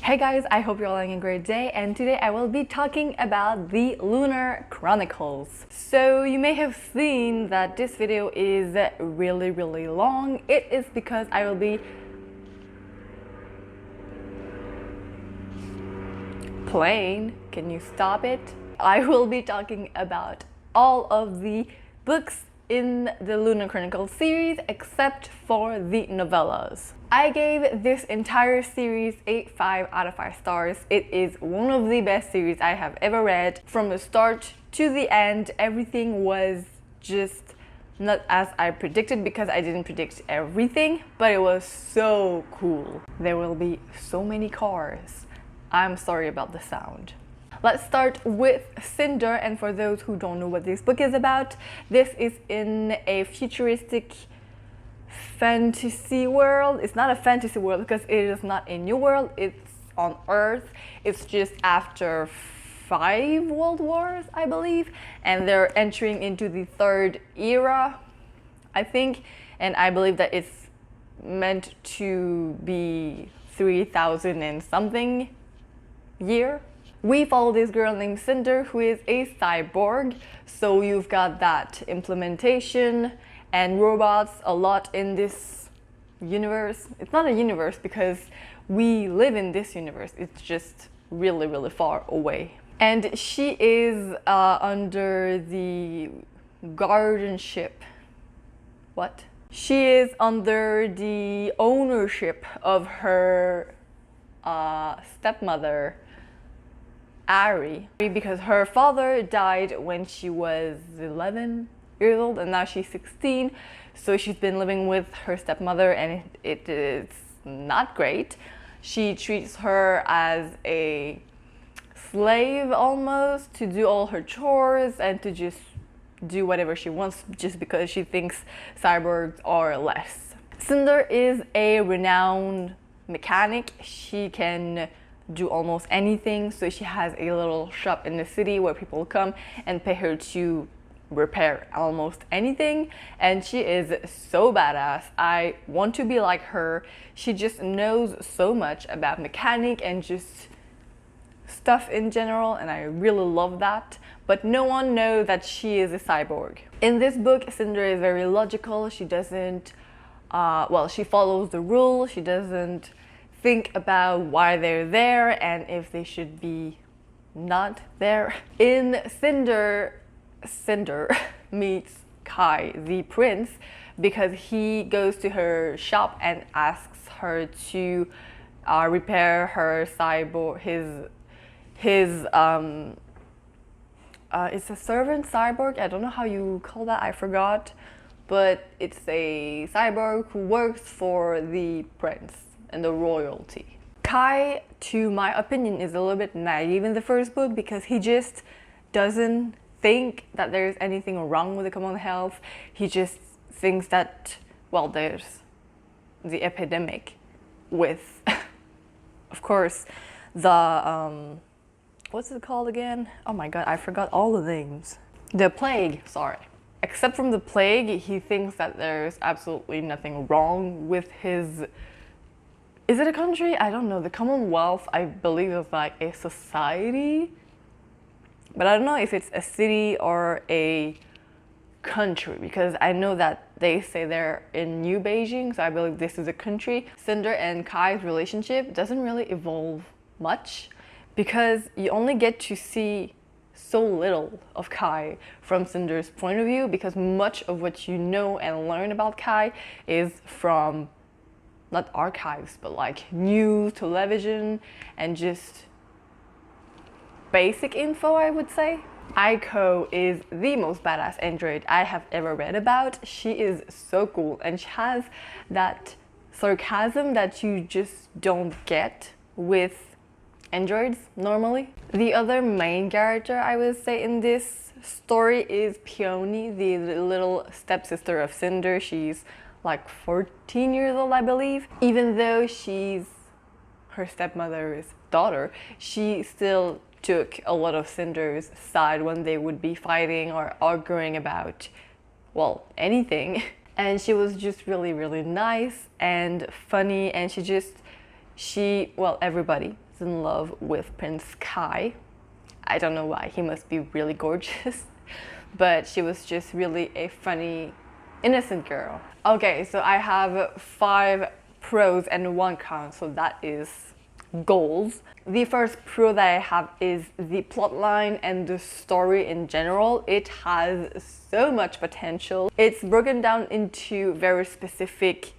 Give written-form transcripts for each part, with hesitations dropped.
Hey guys, I hope you're all having a great day, and today I will be talking about the Lunar Chronicles. So you may have seen that this video is really long. It is because I will be playing. Can you stop it? I will be talking about all of the books in the Lunar Chronicles series except for the novellas. I gave this entire series a 5 out of 5 stars. It is one of the best series I have ever read. From the start to the end, everything was just not as I predicted, because I didn't predict everything, but it was so cool. There will be so many cars. I'm sorry about the sound. Let's start with Cinder, and for those who don't know what this book is about, this is in a futuristic fantasy world. It's not a fantasy world because it is not a new world, it's on Earth. It's just after 5 world wars, I believe, and they're entering into the 3rd era, I think, and I believe that it's meant to be 3000 and something year. We follow this girl named Cinder, who is a cyborg, so you've got that implementation and robots a lot in this universe. It's not a universe because we live in this universe, it's just really far away. And she is under the guardianship. What? She is under the ownership of her stepmother, Ari, because her father died when she was 11 years old and now she's 16, so she's been living with her stepmother, and it is not great. She treats her as a slave almost, to do all her chores and to just do whatever she wants just because she thinks cyborgs are less. Cinder is a renowned mechanic. She can do almost anything, so she has a little shop in the city where people come and pay her to repair almost anything, and she is so badass. I want to be like her. She just knows so much about mechanic and just stuff in general, and I really love that, but no one knows that she is a cyborg. In this book, Cinder is very logical. She doesn't she follows the rules. She doesn't think about why they're there and if they should be not there. In Cinder meets Kai, the prince, because he goes to her shop and asks her to repair her cyborg, it's a servant cyborg, I don't know how you call that, I forgot, but it's a cyborg who works for the prince and the royalty. Kai, to my opinion, is a little bit naive in the first book because he just doesn't think that there's anything wrong with the common health. He just thinks that, well, there's the epidemic with, of course, the, what's it called again? Oh my god, I forgot all the names. The plague, sorry. Except from the plague, he thinks that there's absolutely nothing wrong with his... Is it a country? I don't know. The Commonwealth, I believe, is like a society, but I don't know if it's a city or a country, because I know that they say they're in New Beijing, so I believe this is a country. Cinder and Kai's relationship doesn't really evolve much because you only get to see so little of Kai from Cinder's point of view, because much of what you know and learn about Kai is from not archives, but like news, television, and just basic info, I would say. Aiko is the most badass android I have ever read about. She is so cool, and she has that sarcasm that you just don't get with androids normally. The other main character, I would say, in this story is Peony, the little stepsister of Cinder. She's like 14 years old, I believe. Even though she's her stepmother's daughter, she still took a lot of Cinder's side when they would be fighting or arguing about, well, anything. And she was just really nice and funny, and well, everybody in love with Prince Kai. I don't know why, he must be really gorgeous. But she was just really a funny, innocent girl. Okay, so I have 5 pros and 1 con, so that is goals. The first pro that I have is the plotline and the story in general. It has so much potential. It's broken down into very specific,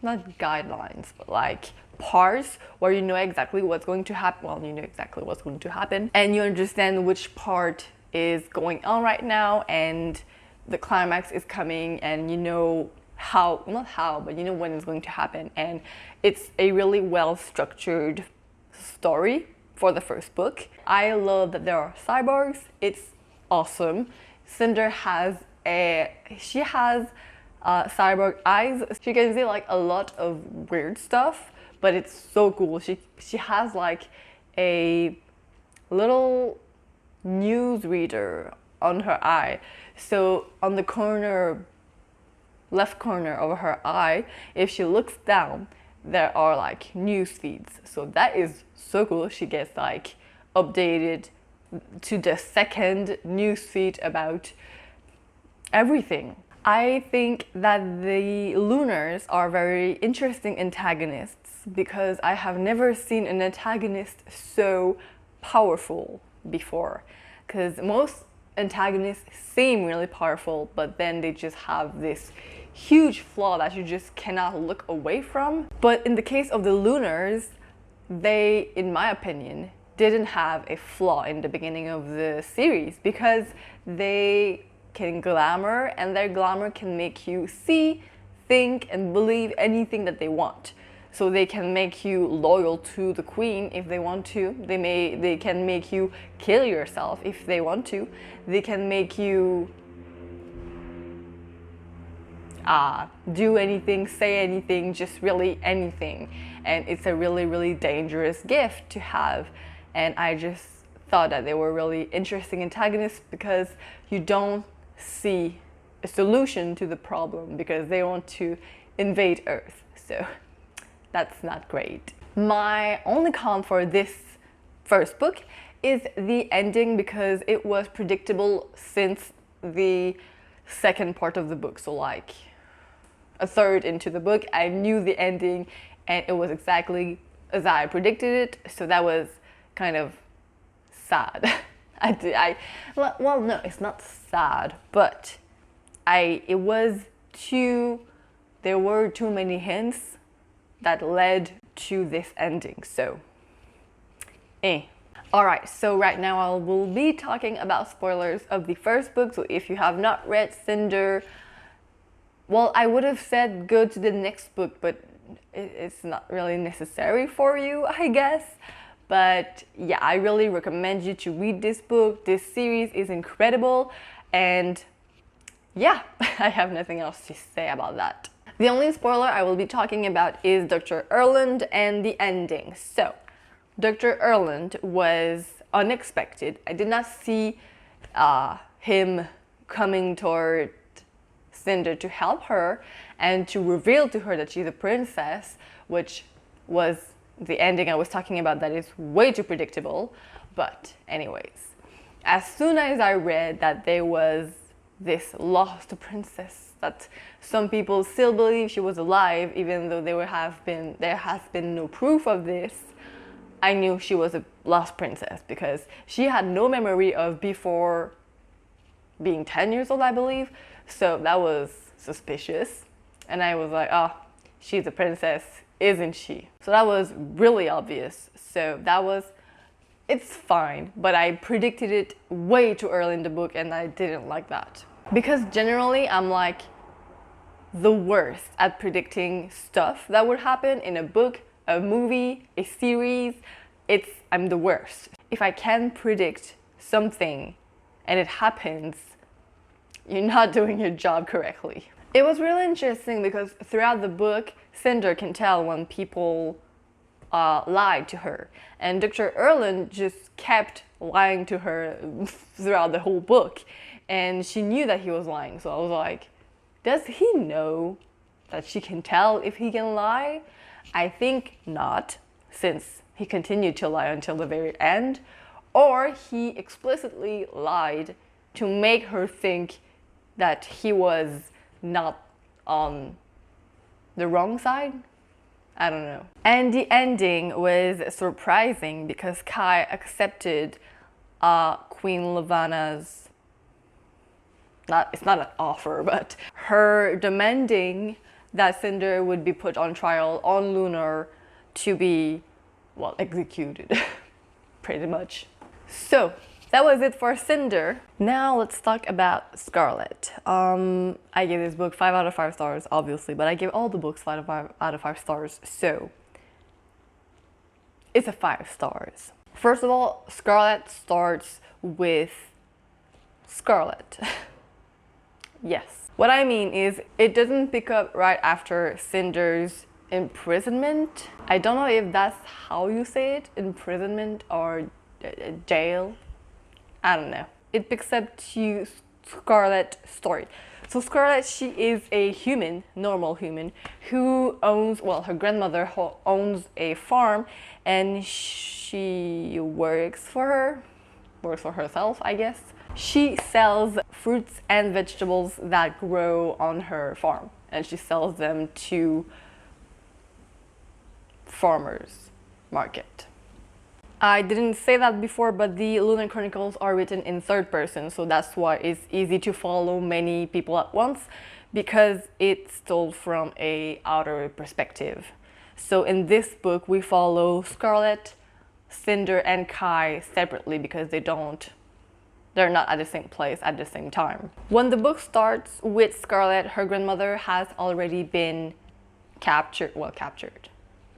not guidelines, but like parts where you know exactly what's going to happen. Well, you know exactly what's going to happen, and you understand which part is going on right now, and the climax is coming, and you know how, not how, but you know when it's going to happen. And it's a really well structured story for the first book. I love that there are cyborgs. It's awesome. Cinder has cyborg eyes. She can see like a lot of weird stuff, but it's so cool. She has like a little news reader on her eye. So on the corner, left corner of her eye, if she looks down, there are like news feeds. So that is so cool. She gets like updated to the second news feed about everything. I think that the Lunars are very interesting antagonists because I have never seen an antagonist so powerful before. Because most antagonists seem really powerful, but then they just have this huge flaw that you just cannot look away from. But in the case of the Lunars, they, in my opinion, didn't have a flaw in the beginning of the series because they can glamour, and their glamour can make you see, think, and believe anything that they want. So they can make you loyal to the queen if they want to. They can make you kill yourself if they want to. They can make you do anything, say anything, just really anything. And it's a really, really dangerous gift to have. And I just thought that they were really interesting antagonists because you don't see a solution to the problem because they want to invade Earth. So that's not great. My only con for this first book is the ending because it was predictable since the second part of the book. So like a third into the book, I knew the ending and it was exactly as I predicted it. So that was kind of sad. Well, no, it's not sad, but there were too many hints that led to this ending, so Alright, so right now I will be talking about spoilers of the first book, so if you have not read Cinder, well, I would have said go to the next book, but it's not really necessary for you, I guess. But yeah, I really recommend you to read this book. This series is incredible, and yeah, I have nothing else to say about that. The only spoiler I will be talking about is Dr. Erland and the ending. So, Dr. Erland was unexpected. I did not see him coming toward Cinder to help her and to reveal to her that she's a princess, which was the ending I was talking about that is way too predictable. But anyways, as soon as I read that there was this lost princess that some people still believe she was alive, even though there has been no proof of this, I knew she was a lost princess because she had no memory of before being 10 years old, I believe. So that was suspicious. And I was like, oh, she's a princess, isn't she? So that was really obvious. So it's fine, but I predicted it way too early in the book and I didn't like that. Because generally I'm like the worst at predicting stuff that would happen in a book, a movie, a series. I'm the worst. If I can predict something and it happens, you're not doing your job correctly. It was really interesting because throughout the book, Cinder can tell when people lied to her. And Dr. Erland just kept lying to her throughout the whole book. And she knew that he was lying. So I was like, does he know that she can tell if he can lie? I think not, since he continued to lie until the very end, or he explicitly lied to make her think that he was not on the wrong side. I don't know. And the ending was surprising because Kai accepted Queen Levana's, it's not an offer, but her demanding that Cinder would be put on trial on Lunar to be, well, executed, pretty much. So that was it for Cinder. Now let's talk about Scarlet. I gave this book 5 out of 5 stars, obviously, but I gave all the books 5 out of 5 stars, so it's a 5 stars. First of all, Scarlet starts with Scarlet. Yes. What I mean is it doesn't pick up right after Cinder's imprisonment. I don't know if that's how you say it, imprisonment or jail. I don't know. It picks up to Scarlet's story. So Scarlet, she is a human, normal human, who owns, well, her grandmother owns a farm, and she works for herself, I guess. She sells fruits and vegetables that grow on her farm, and she sells them to farmers market. I didn't say that before, but the Lunar Chronicles are written in third person, so that's why it's easy to follow many people at once, because it's told from a outer perspective. So in this book, we follow Scarlet, Cinder, and Kai separately because they're not at the same place at the same time. When the book starts with Scarlet, her grandmother has already been captured.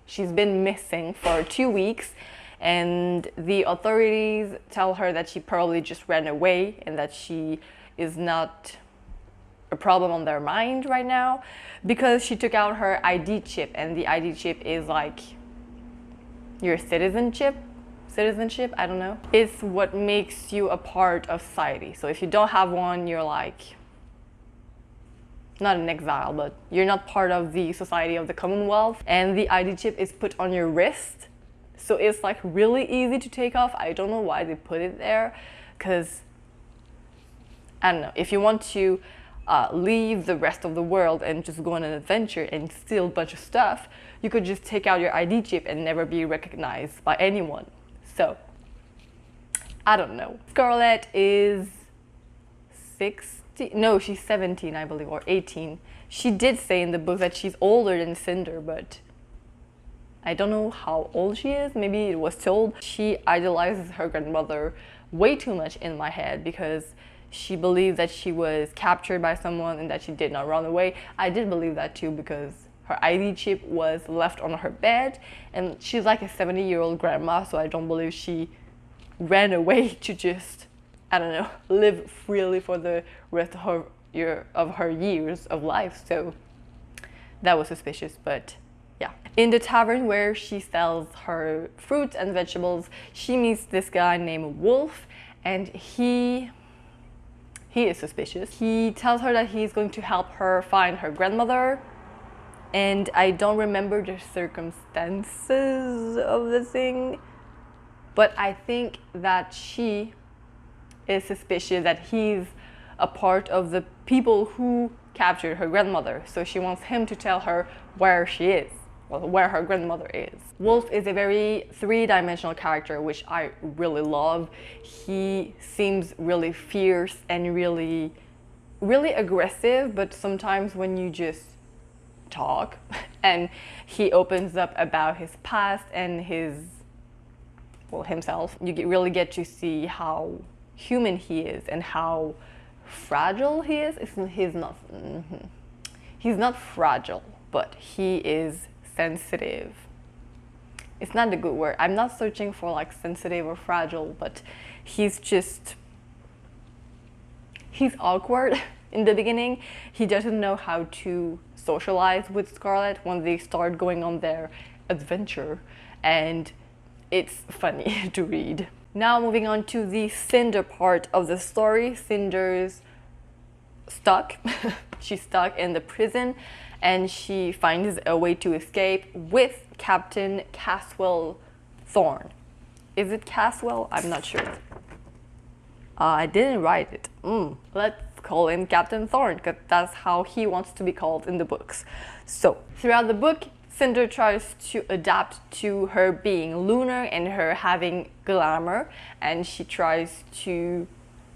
She's been missing for 2 weeks, and the authorities tell her that she probably just ran away and that she is not a problem on their mind right now because she took out her ID chip, and the ID chip is like your citizenship, I don't know. It's what makes you a part of society. So if you don't have one, you're like, not an exile, but you're not part of the society of the Commonwealth. And the ID chip is put on your wrist, so it's like really easy to take off. I don't know why they put it there, because I don't know, if you want to leave the rest of the world and just go on an adventure and steal a bunch of stuff, you could just take out your ID chip and never be recognized by anyone. So I don't know. Scarlet is she's 17, I believe, or 18. She did say in the book that she's older than Cinder, but I don't know how old she is. Maybe it was told. She idolizes her grandmother way too much in my head because she believed that she was captured by someone and that she did not run away. I did believe that too because her ID chip was left on her bed, and she's like a 70-year-old grandma, so I don't believe she ran away to just, I don't know, live freely for the rest of her years of life. So that was suspicious, but yeah. In the tavern where she sells her fruits and vegetables, she meets this guy named Wolf, and he is suspicious. He tells her that he's going to help her find her grandmother, and I don't remember the circumstances of the thing, but I think that she is suspicious that he's a part of the people who captured her grandmother, so she wants him to tell her where she is, or where her grandmother is. Wolf is a very three-dimensional character, which I really love. He seems really fierce and really aggressive, but sometimes when you just talk and he opens up about his past and himself, you really get to see how human he is and how fragile he is. He's not fragile, but he is sensitive. It's not a good word. I'm not searching for like sensitive or fragile, but he's awkward in the beginning. He doesn't know how to socialize with Scarlet when they start going on their adventure, and it's funny to read. Now moving on to the Cinder part of the story. Cinder's stuck. She's stuck in the prison, and she finds a way to escape with Captain Caswell's Thorn. Is it Caswell? I'm not sure. I didn't write it. Let's call him Captain Thorn, because that's how he wants to be called in the books. So, throughout the book, Cinder tries to adapt to her being lunar and her having glamour, and she tries to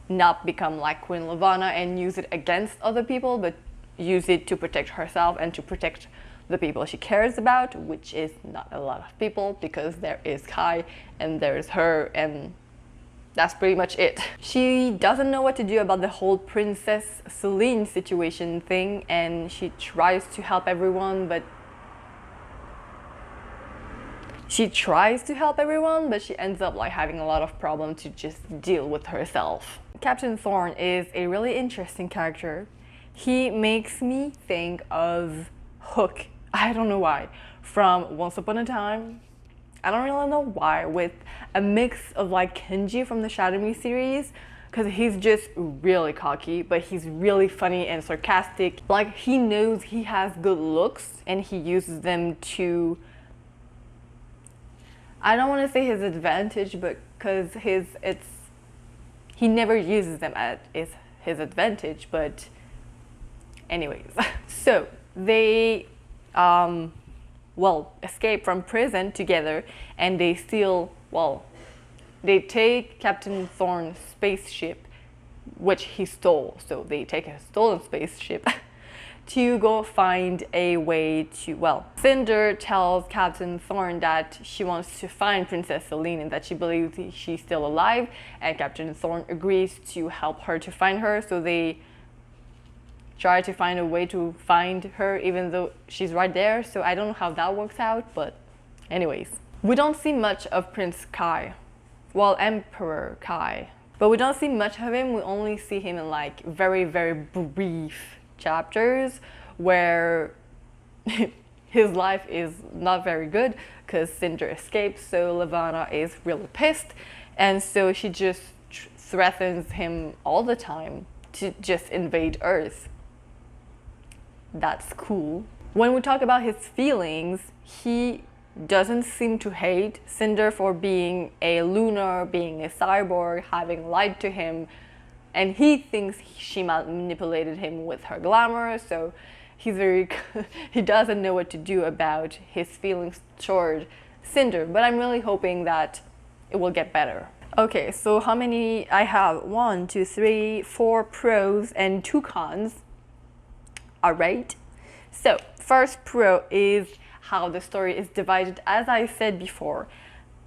not become like Queen Levana and use it against other people, but use it to protect herself and to protect the people she cares about, which is not a lot of people, because there is Kai and there's her, and that's pretty much it. She doesn't know what to do about the whole Princess Celine situation thing, and she tries to help everyone, but she ends up like having a lot of problems to just deal with herself. Captain Thorn is a really interesting character. He makes me think of Hook. I don't know why. From Once Upon a Time. I don't really know why, with a mix of like Kenji from the Shadow Me series, because he's just really cocky, but he's really funny and sarcastic. Like, he knows he has good looks and he uses them to, I don't want to say his advantage, but because he never uses them at his advantage, but anyways. So they escape from prison together, and they steal, they take Captain Thorn's spaceship, which he stole. So they take a stolen spaceship to go find a way to, Cinder tells Captain Thorn that she wants to find Princess Celine and that she believes she's still alive, and Captain Thorn agrees to help her to find her. So they try to find a way to find her even though she's right there. So I don't know how that works out, but anyways. We don't see much of Prince Kai, Emperor Kai, but we don't see much of him. We only see him in like very, very brief chapters where his life is not very good because Cinder escapes, so Levana is really pissed, and so she just threatens him all the time to just invade Earth. That's cool. When we talk about his feelings, he doesn't seem to hate Cinder for being a lunar, being a cyborg, having lied to him, and he thinks she manipulated him with her glamour, so he doesn't know what to do about his feelings toward Cinder, but I'm really hoping that it will get better. Okay, so how many I have? 1, 2, 3, 4 pros and 2 cons. Alright, so first pro is how the story is divided. As I said before,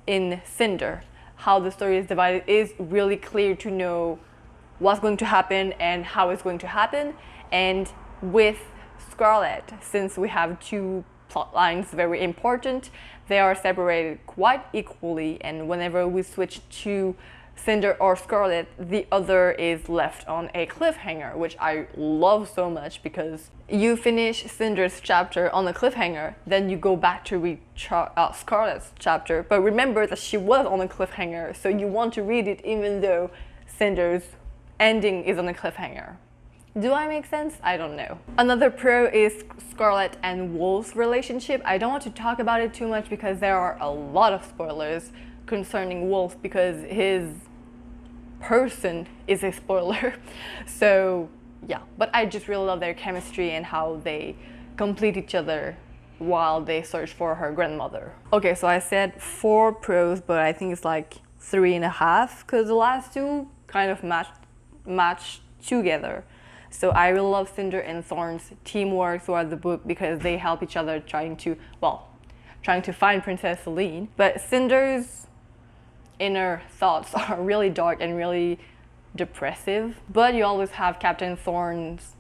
in Cinder, how the story is divided is really clear to know what's going to happen and how it's going to happen. And with Scarlet, since we have 2 plot lines very important, they are separated quite equally, and whenever we switch to Cinder or Scarlet, the other is left on a cliffhanger, which I love so much, because you finish Cinder's chapter on a cliffhanger, then you go back to read Scarlet's chapter, but remember that she was on a cliffhanger, so you want to read it even though Cinder's ending is on a cliffhanger. Do I make sense? I don't know. Another pro is Scarlet and Wolf's relationship. I don't want to talk about it too much because there are a lot of spoilers concerning Wolf, because his person is a spoiler. So yeah, but I just really love their chemistry and how they complete each other while they search for her grandmother. Okay, so I said 4 pros, but I think it's like 3.5, because the last 2 kind of match together. So I really love Cinder and Thorn's teamwork throughout the book, because they help each other trying to find Princess Celine. But Cinder's inner thoughts are really dark and really depressive, but you always have Captain Thorn's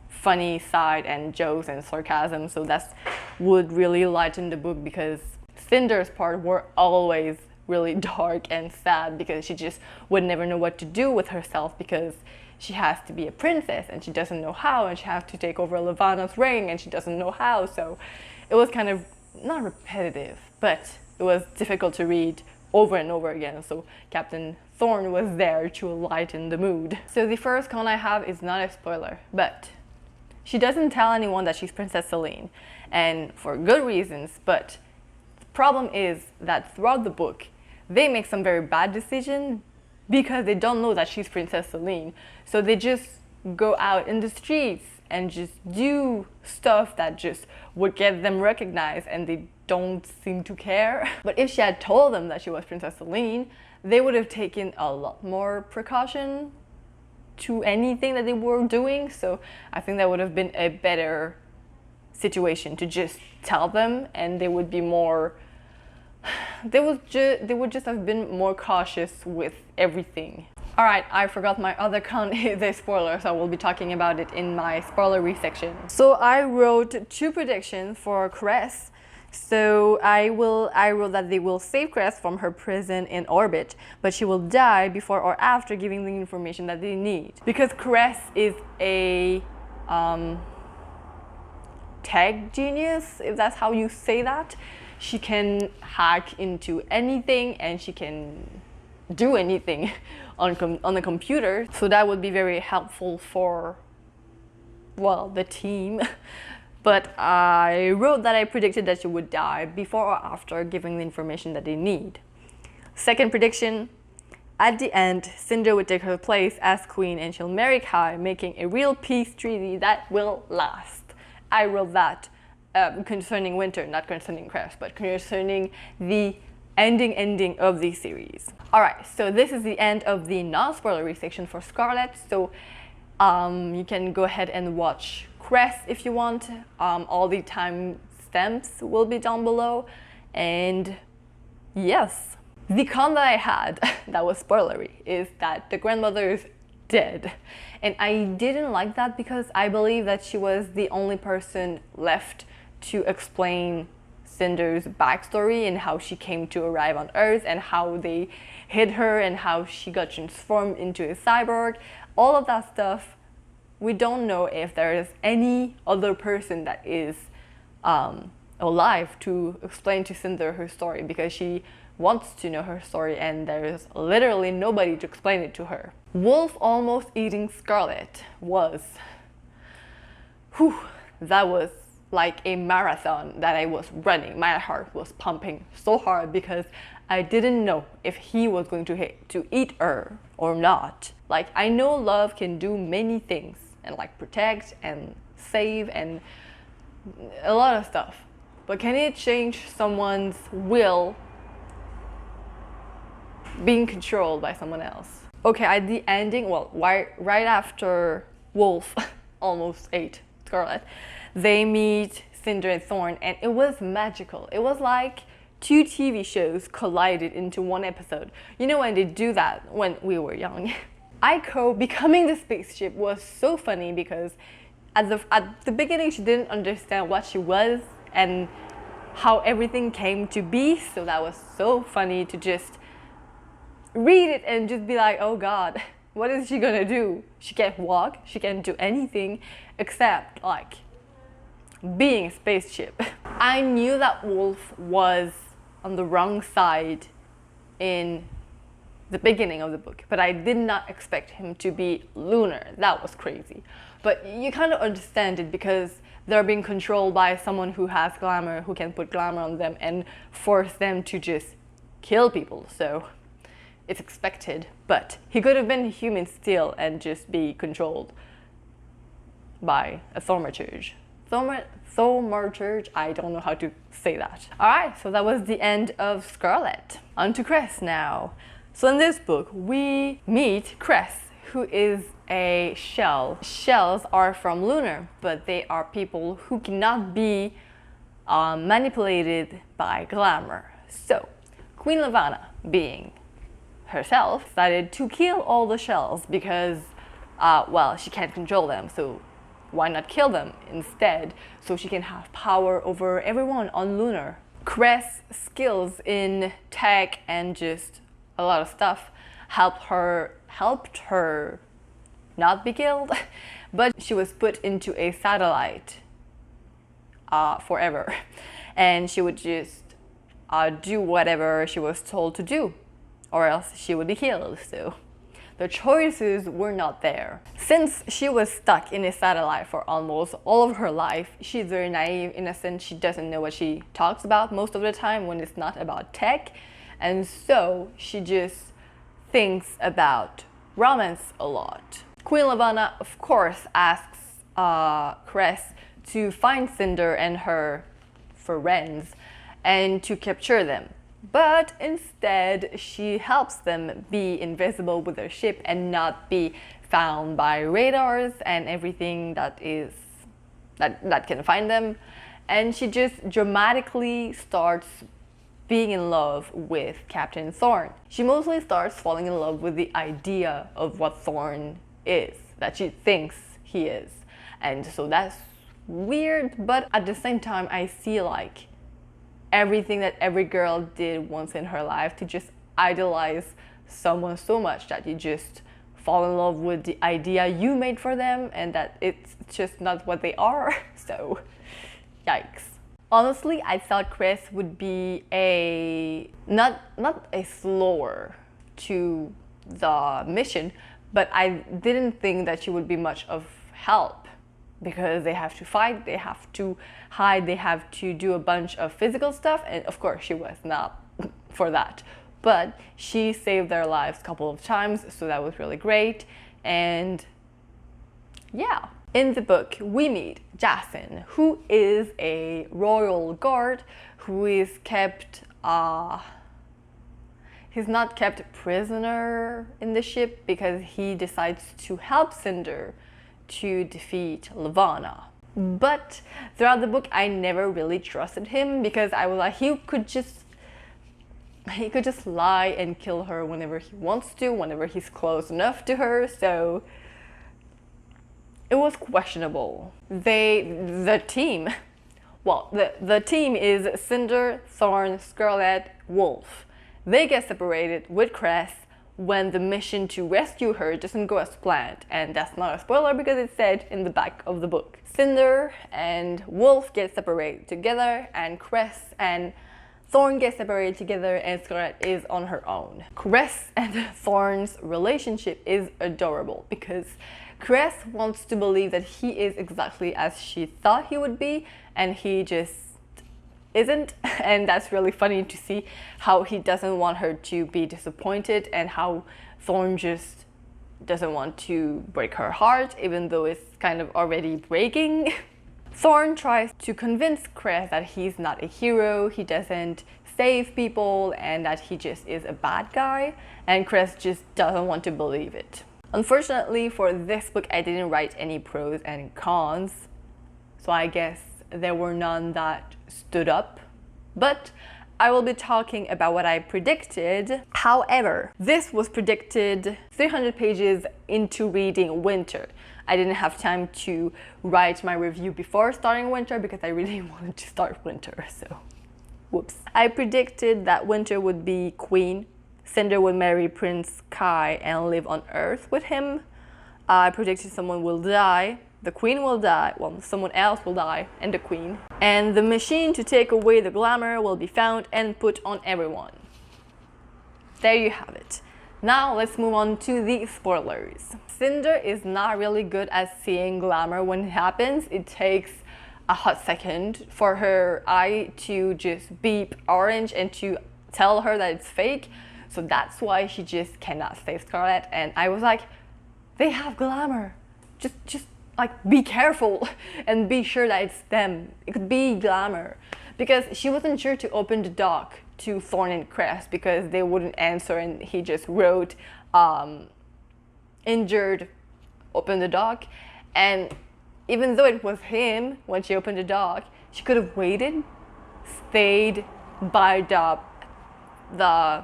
funny side and jokes and sarcasm, so that would really lighten the book, because Cinder's part were always really dark and sad, because she just would never know what to do with herself, because she has to be a princess and she doesn't know how, and she has to take over Levana's ring and she doesn't know how. So it was kind of not repetitive, but it was difficult to read over and over again, so Captain Thorn was there to lighten the mood. So the first con I have is not a spoiler, but she doesn't tell anyone that she's Princess Celine, and for good reasons, but Problem is that throughout the book, they make some very bad decisions because they don't know that she's Princess Celine. So they just go out in the streets and just do stuff that just would get them recognized, and they don't seem to care. But if she had told them that she was Princess Celine, they would have taken a lot more precaution to anything that they were doing. So I think that would have been a better situation to just tell them, and they would be more they would just have been more cautious with everything. Alright, I forgot my other count is a spoiler, so I will be talking about it in my spoilery section. So I wrote 2 predictions for Cress. So I wrote that they will save Cress from her prison in orbit, but she will die before or after giving the information that they need. Because Cress is a tech genius, if that's how you say that. She can hack into anything and she can do anything on the computer. So that would be very helpful for, well, the team. But I wrote that I predicted that she would die before or after giving the information that they need. Second prediction, at the end, Cinder would take her place as queen and she'll marry Kai, making a real peace treaty that will last. I wrote that concerning Winter, not concerning Cress, but concerning the ending of the series. Alright, so this is the end of the non-spoilery section for Scarlet. So you can go ahead and watch Cress if you want. All the timestamps will be down below. And yes, the con that I had that was spoilery is that the grandmother is dead. And I didn't like that because I believe that she was the only person left to explain Cinder's backstory and how she came to arrive on Earth and how they hid her and how she got transformed into a cyborg. All of that stuff, we don't know if there is any other person that is alive to explain to Cinder her story, because she wants to know her story and there's literally nobody to explain it to her. Wolf almost eating Scarlet was, that was like a marathon that I was running. My heart was pumping so hard because I didn't know if he was going to eat her or not. Like, I know love can do many things and like protect and save and a lot of stuff, but can it change someone's will being controlled by someone else? Okay, at the ending, well, right after Wolf almost ate Scarlet, they meet Cinder and Thorn, and it was magical. It was like 2 TV shows collided into one episode. You know when they do that when we were young? Aiko becoming the spaceship was so funny because at the beginning she didn't understand what she was and how everything came to be, so that was so funny to just read it and just be like, oh god, what is she gonna do? She can't walk, she can't do anything except like being a spaceship. I knew that Wolf was on the wrong side in the beginning of the book, but I did not expect him to be lunar. That was crazy. But you kind of understand it because they're being controlled by someone who has glamour, who can put glamour on them and force them to just kill people. So it's expected, but he could have been human still and just be controlled by a thaumaturge. Thaumaturge, I don't know how to say that. Alright, so that was the end of Scarlet. On to Cress now. So in this book, we meet Cress, who is a shell. Shells are from Lunar, but they are people who cannot be manipulated by glamour. So, Queen Levana, being herself, decided to kill all the shells because, well, she can't control them, so why not kill them instead so she can have power over everyone on Lunar. Cress' skills in tech and just a lot of stuff helped her not be killed, but she was put into a satellite forever, and she would just do whatever she was told to do, or else she would be killed. So The choices were not there. Since she was stuck in a satellite for almost all of her life, she's very naive, innocent, she doesn't know what she talks about most of the time when it's not about tech. And so she just thinks about romance a lot. Queen Levana, of course, asks Cress to find Cinder and her friends and to capture them. But instead, she helps them be invisible with their ship and not be found by radars and everything that can find them. And she just dramatically starts being in love with Captain Thorn. She mostly starts falling in love with the idea of what Thorn is, that she thinks he is. And so that's weird, but at the same time, I see like everything that every girl did once in her life, to just idolize someone so much that you just fall in love with the idea you made for them and that it's just not what they are. So, yikes. Honestly, I thought Cress would be not a slower to the mission, but I didn't think that she would be much of help, because they have to fight, they have to hide, they have to do a bunch of physical stuff, and of course she was not for that. But she saved their lives a couple of times, so that was really great. And yeah. In the book, we meet Jason, who is a royal guard who is kept, he's not kept prisoner in the ship because he decides to help Cinder to defeat Levana. But throughout the book, I never really trusted him, because I was like, he could just lie and kill her whenever he wants to, whenever he's close enough to her. So it was questionable. The team is Cinder, Thorn, Scarlet, Wolf. They get separated with Cress when the mission to rescue her doesn't go as planned, and that's not a spoiler because it's said in the back of the book. Cinder and Wolf get separated together, and Cress and Thorn get separated together, and Scarlet is on her own. Cress and Thorn's relationship is adorable because Cress wants to believe that he is exactly as she thought he would be, and he just isn't. And that's really funny to see how he doesn't want her to be disappointed, and how Thorn just doesn't want to break her heart, even though it's kind of already breaking. Thorn tries to convince Cress that he's not a hero, he doesn't save people, and that he just is a bad guy, and Cress just doesn't want to believe it. Unfortunately for this book, I didn't write any pros and cons, so I guess there were none that stood up, but I will be talking about what I predicted. However, this was predicted 300 pages into reading Winter. I didn't have time to write my review before starting Winter because I really wanted to start Winter, so whoops. I predicted that Winter would be queen, Cinder would marry Prince Kai and live on Earth with him. I predicted someone will die, the queen will die, well, someone else will die, and the queen. And the machine to take away the glamour will be found and put on everyone. There you have it. Now let's move on to the spoilers. Cinder is not really good at seeing glamour when it happens. It takes a hot second for her eye to just beep orange and to tell her that it's fake. So that's why she just cannot save Scarlet. And I was like, they have glamour. Just like, be careful and be sure that it's them. It could be glamour. Because she wasn't sure to open the dock to Thorn and Cress because they wouldn't answer, and he just wrote injured, open the dock. And even though it was him when she opened the dock, she could have waited, stayed by the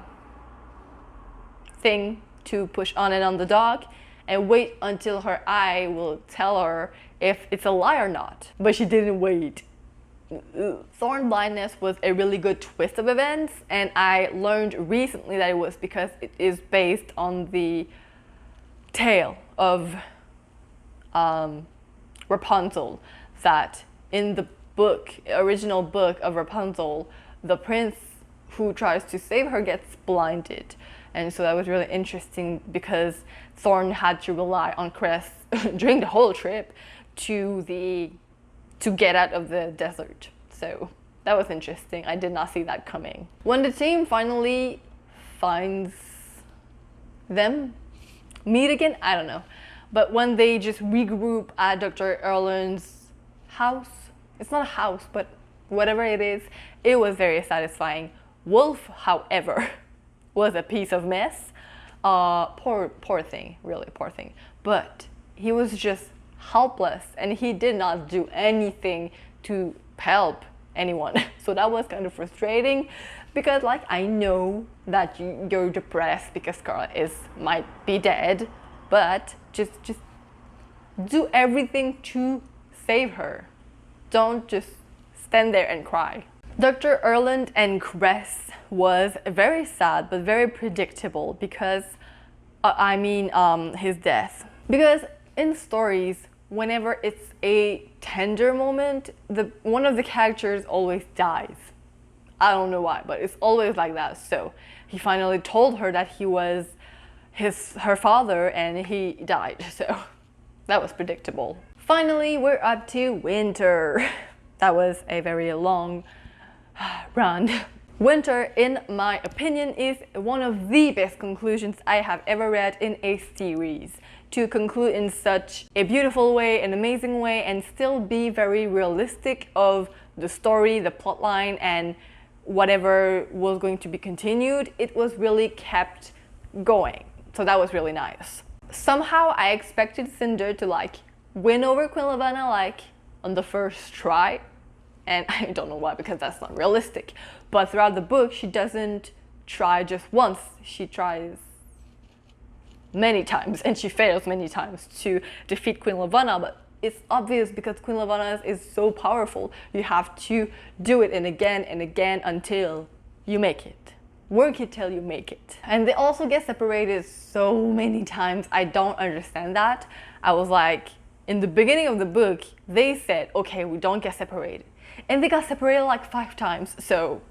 thing to push on and on the dock, and wait until her eye will tell her if it's a lie or not. But she didn't wait. Thorn blindness was a really good twist of events, and I learned recently that it was because it is based on the tale of Rapunzel, that in the book, original book of Rapunzel, the prince who tries to save her gets blinded. And so that was really interesting because Thorn had to rely on Cress during the whole trip to get out of the desert. So that was interesting. I did not see that coming. When the team finally finds them meet again, I don't know. But when they just regroup at Dr. Erland's house, it's not a house, but whatever it is, it was very satisfying. Wolf, however, was a piece of mess. Poor thing, really poor thing. But he was just helpless and he did not do anything to help anyone. So that was kind of frustrating because, like, I know that you're depressed because Scarlet might be dead, but just do everything to save her. Don't just stand there and cry. Dr. Erland and Cress was very sad but very predictable because his death. Because in stories, whenever it's a tender moment, one of the characters always dies. I don't know why, but it's always like that. So he finally told her that he was her father and he died. So that was predictable. Finally, we're up to winter. That was a very long run. Winter, in my opinion, is one of the best conclusions I have ever read in a series. To conclude in such a beautiful way, an amazing way, and still be very realistic of the story, the plotline, and whatever was going to be continued, it was really kept going. So that was really nice. Somehow I expected Cinder to win over Queen Lavanna on the first try, and I don't know why, because that's not realistic. But throughout the book, she doesn't try just once, she tries many times, and she fails many times to defeat Queen Lavanna. But it's obvious because Queen Lavanna is so powerful. You have to do it and again until you make it. Work it till you make it. And they also get separated so many times. I don't understand that. I was like, in the beginning of the book, they said, okay, we don't get separated. And they got separated 5 times. So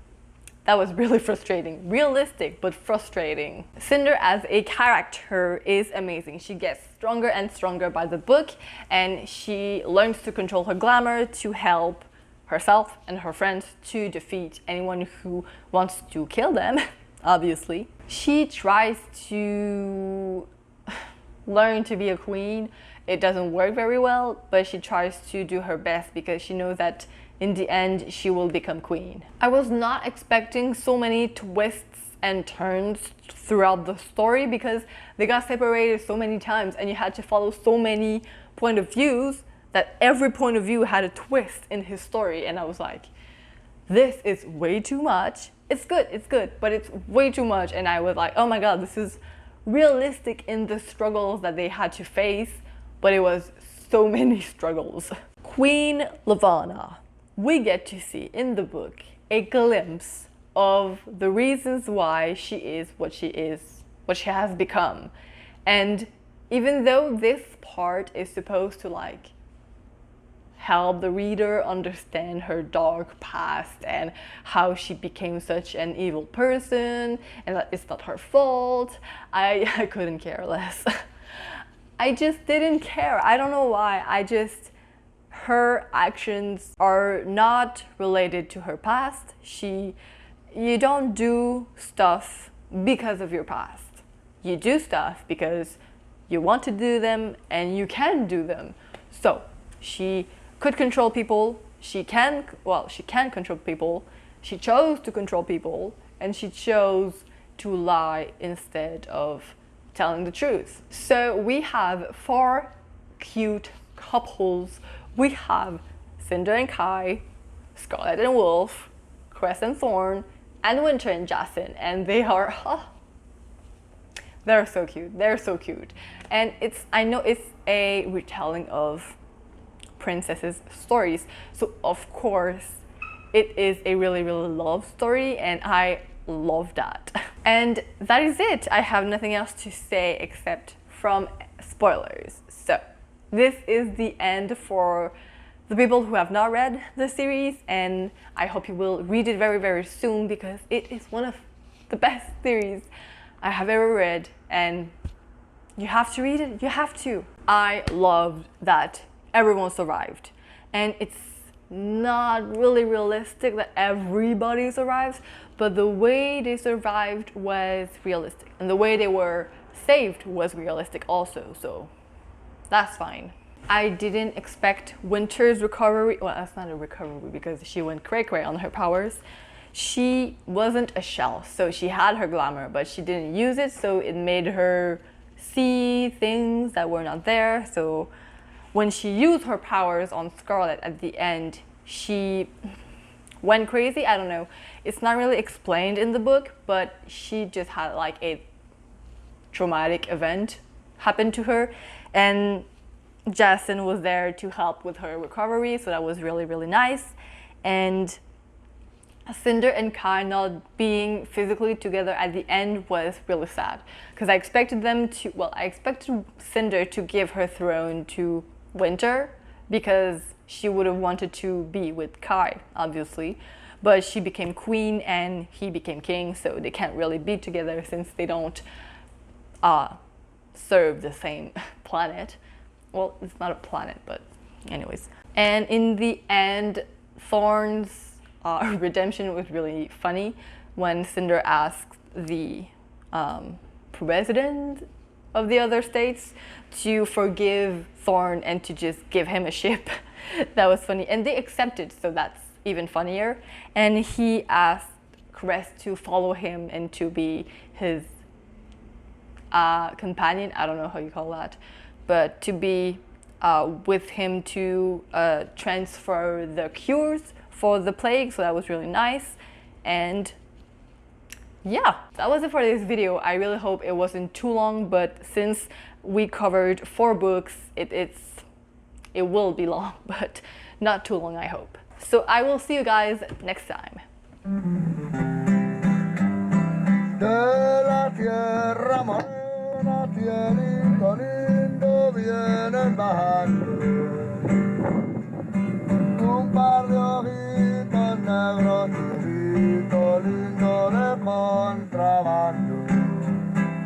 that was really frustrating. Realistic, but frustrating. Cinder as a character is amazing. She gets stronger and stronger by the book, and she learns to control her glamour to help herself and her friends to defeat anyone who wants to kill them, obviously. She tries to learn to be a queen. It doesn't work very well, but she tries to do her best because she knows that in the end she will become queen. I was not expecting so many twists and turns throughout the story because they got separated so many times and you had to follow so many point of views that every point of view had a twist in his story, and I was like, this is way too much. It's good, but it's way too much. And I was like, oh my god, this is realistic in the struggles that they had to face, but it was so many struggles. Queen Lavanna. We get to see in the book a glimpse of the reasons why she is, what she has become. And even though this part is supposed to help the reader understand her dark past and how she became such an evil person and that it's not her fault, I couldn't care less. I just didn't care. I don't know why. Her actions are not related to her past. You don't do stuff because of your past. You do stuff because you want to do them and you can do them. So she could control people. She can control people. She chose to control people, and she chose to lie instead of telling the truth. So we have 4 cute couples. We have Cinder and Kai, Scarlet and Wolf, Cress and Thorn, and Winter and Jason, and they are they're so cute. They're so cute. And I know it's a retelling of princesses' stories, so of course it is a really love story, and I love that. And that is it. I have nothing else to say except from spoilers. So this is the end for the people who have not read the series, and I hope you will read it very, very soon because it is one of the best series I have ever read, and you have to read it. You have to. I loved that everyone survived, and it's not really realistic that everybody survives, but the way they survived was realistic, and the way they were saved was realistic also, so that's fine. I didn't expect Winter's recovery. Well, that's not a recovery because she went cray-cray on her powers. She wasn't a shell, so she had her glamour, but she didn't use it, so it made her see things that were not there. So when she used her powers on Scarlet at the end, she went crazy. I don't know. It's not really explained in the book, but she just had like a traumatic event happen to her, and Jason was there to help with her recovery, so that was really, really nice. And Cinder and Kai not being physically together at the end was really sad, because I expected I expected Cinder to give her throne to Winter because she would have wanted to be with Kai, obviously, but she became queen and he became king, so they can't really be together since they don't serve the same planet. Well, it's not a planet, but anyways. And in the end, Thorn's redemption was really funny when Cinder asked the president of the other states to forgive Thorn and to just give him a ship. That was funny, and they accepted, so that's even funnier. And he asked Cress to follow him and to be his companion. I don't know how you call that, but to be with him to transfer the cures for the plague, so that was really nice. And yeah, that was it for this video. I really hope it wasn't too long, but since we covered 4 books, it will be long, but not too long, I hope. So I will see you guys next time. Un par de ojitos negros, lindo de con